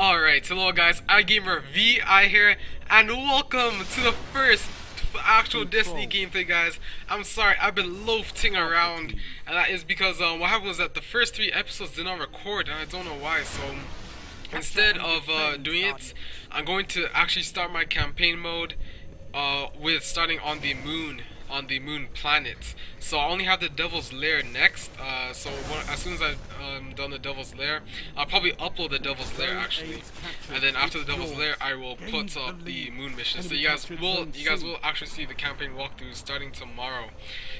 Alright, hello guys, iGamer VI here, and welcome to the first actual Destiny gameplay, guys. I'm sorry, I've been loafing around, and that is because what happened was that the first 3 episodes did not record, and I don't know why, so instead of doing it, I'm going to actually start my campaign mode with starting on the moon planet. So I only have the Devil's Lair next. As soon as I've done the Devil's Lair, I'll probably upload the Devil's Lair actually, and then after the Devil's Lair, I will put up the moon mission. So you guys will actually see the campaign walkthrough starting tomorrow.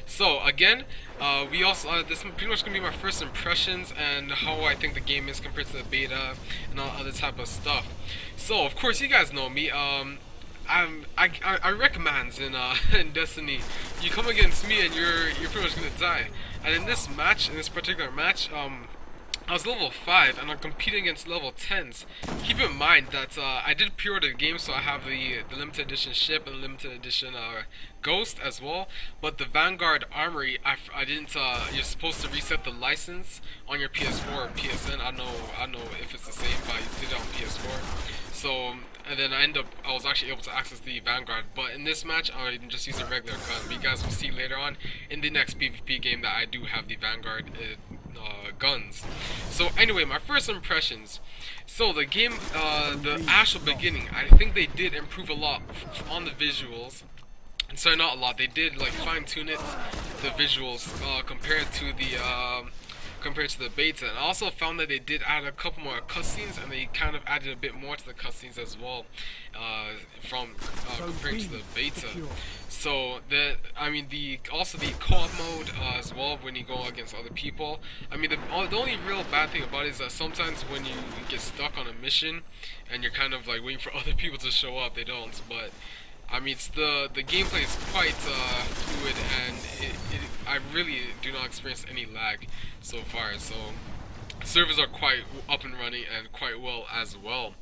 So again, this is pretty much gonna be my first impressions and how I think the game is compared to the beta and all other type of stuff. So of course you guys know me. I recommend in Destiny, you come against me and you're pretty much gonna die. And in this particular match, I was level 5 and I'm competing against level 10s. Keep in mind that I did pre-order the game, so I have the limited edition ship and limited edition Ghost as well. But the Vanguard Armory, I didn't. You're supposed to reset the license on your PS4 or PSN. I don't know if it's the same, but I did it on PS4. So, and then I was actually able to access the Vanguard. But in this match, I'm just using regular gun. But you guys will see later on in the next PvP game that I do have the Vanguard guns. So anyway, my first impressions. So the game, the actual beginning, I think they did improve a lot on the visuals. Sorry, not a lot. They did like fine tune it, the visuals, compared to the beta. And I also found that they did add a couple more cutscenes, and they kind of added a bit more to the cutscenes as well, compared to the beta. So the co-op mode as well, when you go against other people. I mean, the only real bad thing about it is that sometimes when you get stuck on a mission and you're kind of like waiting for other people to show up, they don't. But I mean, the gameplay is quite fluid, and I really do not experience any lag so far. So servers are quite up and running and quite well as well.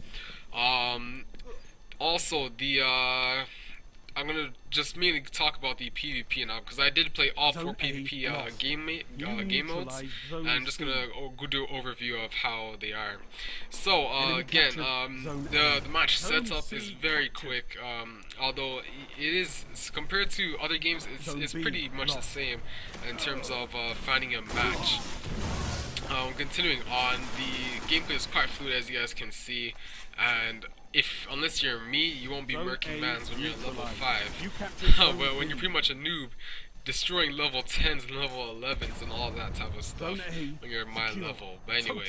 Also, I'm gonna just mainly talk about the PvP now, because I did play all 4 PvP game modes, and I'm just gonna do an overview of how they are. So again, the match setup is very quick, although it is, compared to other games, it's pretty much the same in terms of finding a match. Continuing on, the gameplay is quite fluid, as you guys can see, and unless you're me, you won't be murking mans when you're at level 5. Well, when you're pretty much a noob, destroying level 10s and level 11s and all that type of stuff when you're my level. But anyway,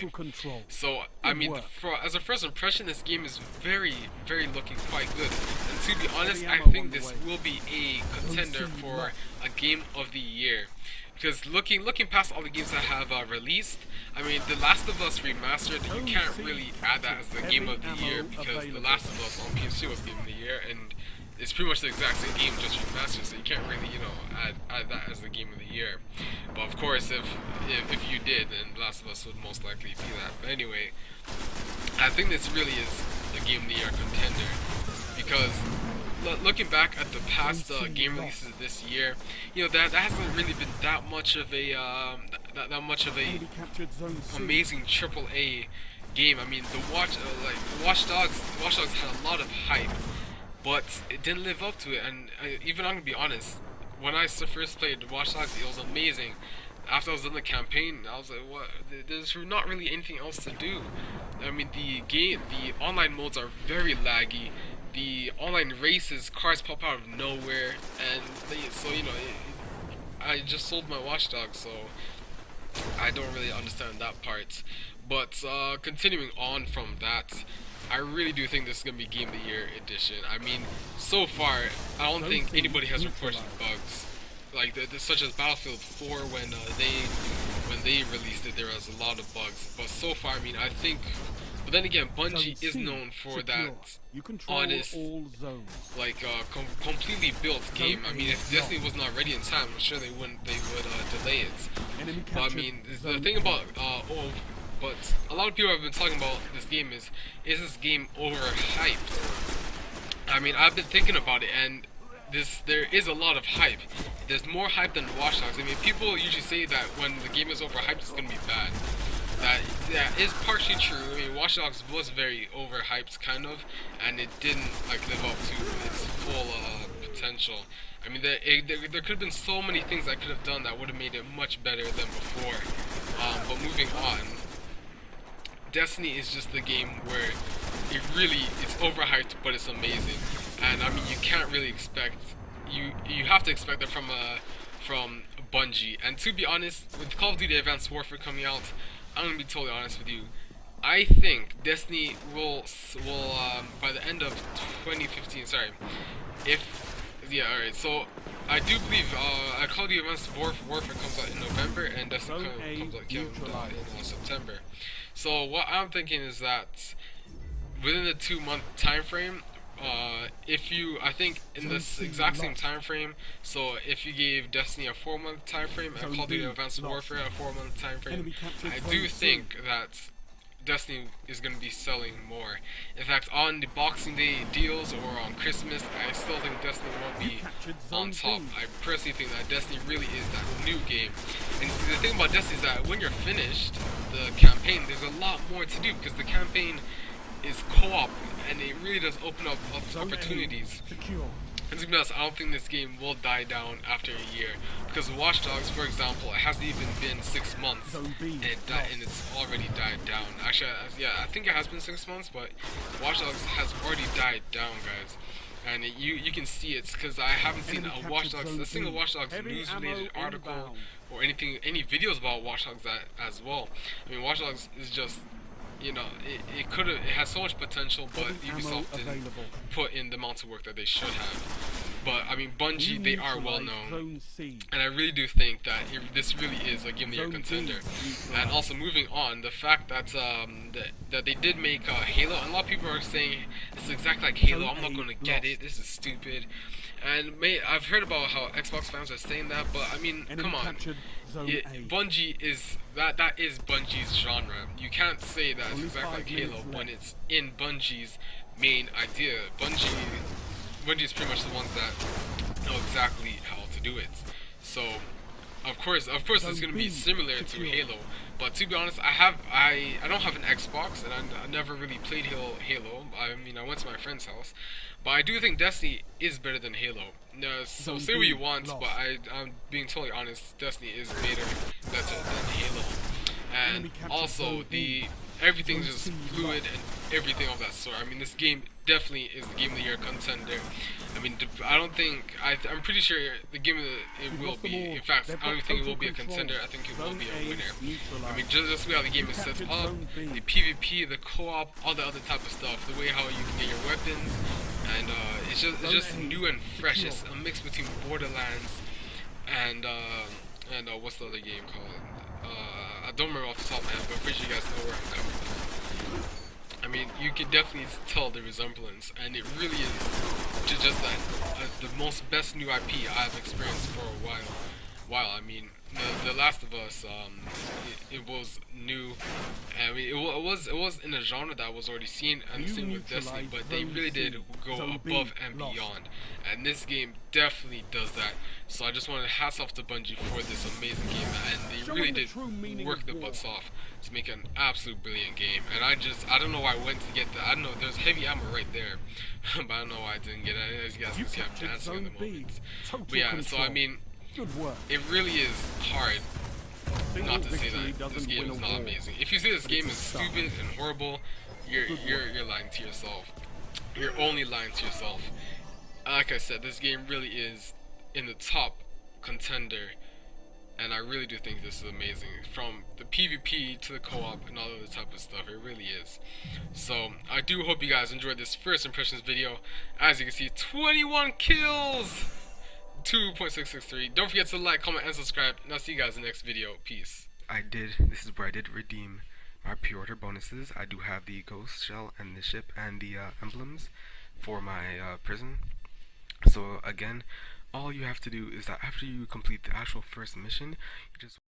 so I mean, as a first impression, this game is very, very looking quite good. And to be honest, I think this will be a contender for a game of the year. Because looking past all the games that have released, I mean, The Last of Us Remastered, you can't really add that as the game of the year, because The Last of Us on PS2 was game of the year, and it's pretty much the exact same game, just remastered, so you can't really, add that as the game of the year. But of course, if you did, then The Last of Us would most likely be that. But anyway, I think this really is the game of the year contender, because looking back at the past game releases this year, that hasn't really been that much of a amazing AAA game. I mean, Watch Dogs had a lot of hype, but it didn't live up to it. And even I'm gonna be honest, when I first played Watch Dogs, it was amazing. After I was done the campaign, I was like, what? There's not really anything else to do. I mean, the online modes are very laggy. The online races, cars pop out of nowhere, and I just sold my Watch Dogs, so I don't really understand that part. But continuing on from that, I really do think this is gonna be Game of the Year edition. I mean, so far, I don't think anybody has reported bugs like such as Battlefield 4 when they released it. There was a lot of bugs, but so far, I mean, I think. But then again, Bungie is known for that honest, completely built game. I mean, if Destiny was not ready in time, I'm sure they would delay it. But I mean, the thing about but a lot of people have been talking about this game is this game overhyped? I mean, I've been thinking about it, and there is a lot of hype. There's more hype than Watch Dogs. I mean, people usually say that when the game is overhyped, it's gonna be bad. that yeah is partially true. I mean, Watch Dogs was very overhyped, kind of, and it didn't like live up to its full potential. I mean, there could have been so many things I could have done that would have made it much better than before. But moving on, Destiny is just the game where it's overhyped, but it's amazing. And I mean, you can't really expect you have to expect that from Bungie. And to be honest, with Call of Duty Advanced Warfare coming out, I'm gonna be totally honest with you. I think Destiny will by the end of 2015. Sorry, if yeah, alright. So I do believe Call of Duty Advanced Warfare comes out in November, and Destiny comes out in September. So what I'm thinking is that within the 2-month time frame, I think in this exact same time frame, so if you gave Destiny a 4-month time frame and Call of Duty Advanced Warfare a 4-month time frame, I do think that Destiny is going to be selling more. In fact, on the Boxing Day deals or on Christmas, I still think Destiny won't be on top. I personally think that Destiny really is that new game. And the thing about Destiny is that when you're finished the campaign, there's a lot more to do because the campaign is co-op, and it really does open up opportunities. And to be honest, I don't think this game will die down after a year, because Watch Dogs, for example, it hasn't even been 6 months, and it's already died down. Actually, yeah, I think it has been 6 months, but Watch Dogs has already died down, guys. And you can see it's because I haven't seen a single Watch Dogs news-related article or any videos about Watch Dogs as well. I mean, Watch Dogs is just, you know, it has so much potential, but Ubisoft didn't put in the amount of work that they should have. But I mean, Bungie, they are well known, and I really do think that this really is a Game of the Year contender. And also, moving on, the fact that that they did make Halo, and a lot of people are saying it's exactly like Halo. I'm not going to get it. This is stupid. And I've heard about how Xbox fans are saying that, but I mean, come on. Bungie is that is Bungie's genre. You can't say that it's exactly like Halo when it's in Bungie's main idea. Bungie's pretty much the ones that know exactly how to do it. So of course it's gonna be similar to Halo. But to be honest, I don't have an Xbox, and I never really played Halo. I mean, I went to my friend's house, but I do think Destiny is better than Halo. So say what you want, but I'm being totally honest. Destiny is better than Halo, and also everything's just fluid and everything of that sort. I mean, this game definitely is the Game of the Year contender. I mean, I'm pretty sure the game of it will be. In fact, I don't even think it will be a contender. I think it will be a winner. I mean, just the way how the game is set up, the PvP, the co-op, all the other type of stuff, the way how you can get your weapons, and it's just new and fresh. It's a mix between Borderlands and what's the other game called? I don't remember off the top of my head, but I'm pretty sure you guys know where I'm coming from. I mean, you can definitely tell the resemblance, and it really is just the most best new IP I've experienced for a while. I mean, the Last of Us, it was new. I mean, it was in a genre that was already seen, and the same with Destiny, but they really did go above and beyond, and this game definitely does that. So I just wanted to hats off to Bungie for this amazing game, and they really did work their butts off to make an absolute brilliant game. And I don't know why I went to get that. I don't know, there's heavy ammo right there, but I don't know why I didn't get it. As you guys can see, I'm dancing in the moment. But yeah, so I mean, it really is hard not to say that this game is not amazing. If you say this game is stupid and horrible, you're lying to yourself. You're only lying to yourself. Like I said, this game really is in the top contender, and I really do think this is amazing. From the PvP to the co-op and all of the type of stuff, it really is. So I do hope you guys enjoyed this first impressions video. As you can see, 21 kills, 2.663. Don't forget to like, comment, and subscribe, and I'll see you guys in the next video. Peace. This is where I did redeem my pre-order bonuses. I do have the ghost shell and the ship and the emblems for my prison. So again, all you have to do is that after you complete the actual first mission, you just